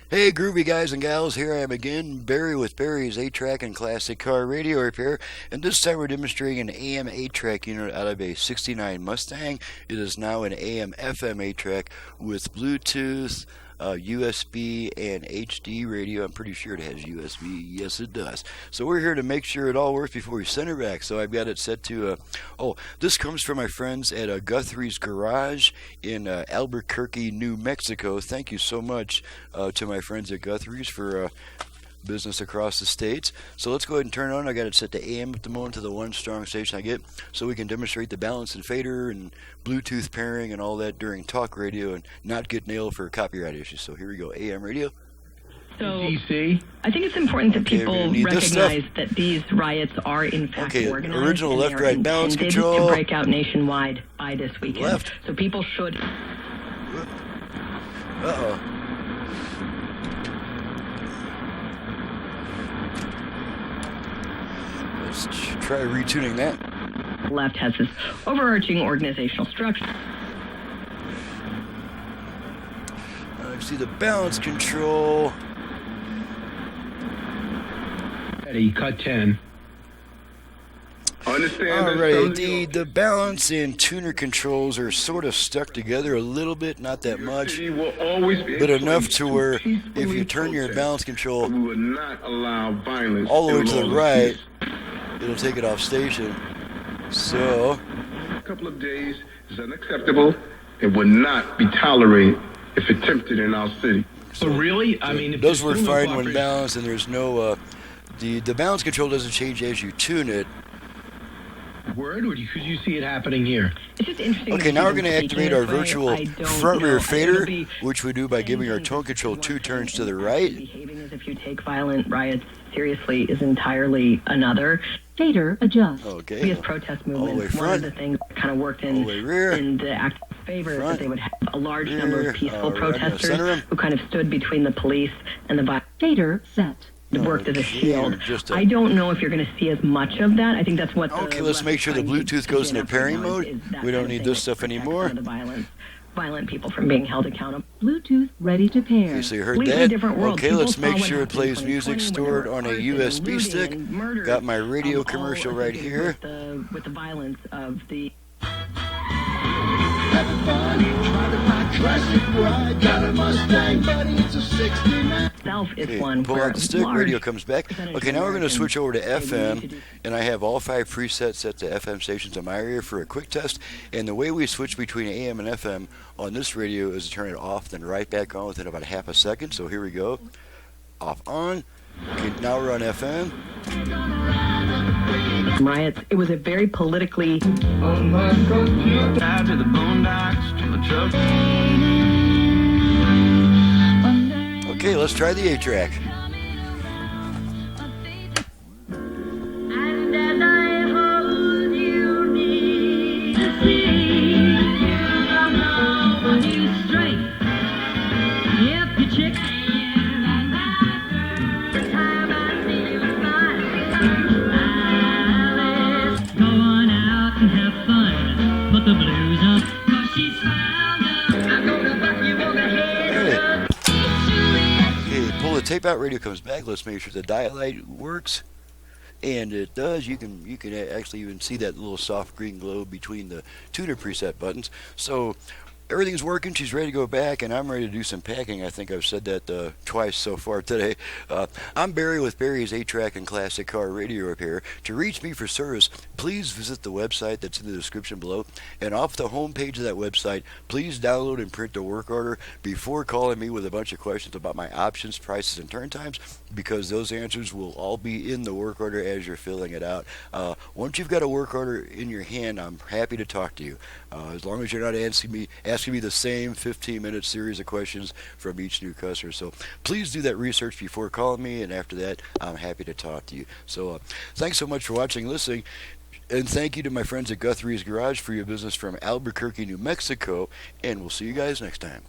Hey, groovy guys and gals, here I am again, Barry with Barry's 8-track and classic car radio repair, and this time we're demonstrating an AM 8-track unit out of a '69 Mustang. It is now an AM-FM 8-track with Bluetooth, USB, and HD radio. I'm pretty sure it has USB. Yes, it does. So we're here to make sure it all works before we send it back. So I've got it set to, this comes from my friends at Guthrie's Garage in Albuquerque, New Mexico. Thank you so much to my friends at Guthrie's for business across the states. So let's go ahead and turn it on. I got it set to AM at the moment, to the one strong station I get, so we can demonstrate the balance and fader and Bluetooth pairing and all that during talk radio and not get nailed for copyright issues. So here we go, AM radio. So DC. I think it's important that people recognize that these riots are in fact organized. Original left-right balance control. To break out nationwide by this weekend. Left. So people should. Let's try retuning that. Left has this overarching organizational structure. I see the balance control. Ready, cut 10. Alright, the balance and tuner controls are sort of stuck together a little bit, not that much, but enough to where if you turn your balance control all the way to the right, it'll take it off station. So a couple of days is unacceptable. It would not be tolerated if attempted in our city. So really, I mean, it does work fine when balanced, and there's no the balance control doesn't change as you tune it. Word, or could you see it happening here? It's just interesting. Okay, now we're going to activate our virtual front rear fader, which we do by giving our tone control 2 turns to the right. Behaving as if you take violent riots seriously is entirely another. Fader adjust. Okay. Previous protest movements, one of the things that kind of worked in the active favor is that they would have a large number of peaceful protesters who kind of stood between the police and the violence. Fader set. Worked as a shield. I don't know if you're going to see as much of that. I think that's what. Okay, let's make sure the Bluetooth goes into pairing mode. We don't need this stuff anymore. The violent people from being held accountable. Bluetooth ready to pair. Okay, so you heard that. Okay, let's make sure it plays music stored on a USB stick. Got my radio commercial right here. With the violence of the. Having fun, trying to buy classic ride. Got a Mustang, buddy, it's a '69. Okay, pull out the stick, radio comes back. Okay, now we're going to switch over to FM, and I have all 5 presets set to FM stations in my area for a quick test. And the way we switch between AM and FM on this radio is to turn it off, then right back on within about half a second. So here we go. Off, on. Okay, now we're on FM. Riots. It was a very politically. Okay, let's try the 8-track. Tape out radio comes back. Let's make sure the dial light works, and it does. You can actually even see that little soft green glow between the tuner preset buttons. So everything's working. She's ready to go back, and I'm ready to do some packing. I think I've said that twice so far today. I'm Barry with Barry's 8-track and classic car radio repair. To reach me for service, please visit the website that's in the description below. And off the home page of that website, please download and print the work order before calling me with a bunch of questions about my options, prices, and turn times, because those answers will all be in the work order as you're filling it out. Once you've got a work order in your hand, I'm happy to talk to you. As long as you're not asking me the same 15-minute series of questions from each new customer. So please do that research before calling me, and after that, I'm happy to talk to you. So thanks so much for watching and listening. And thank you to my friends at Guthrie's Garage for your business from Albuquerque, New Mexico. And we'll see you guys next time.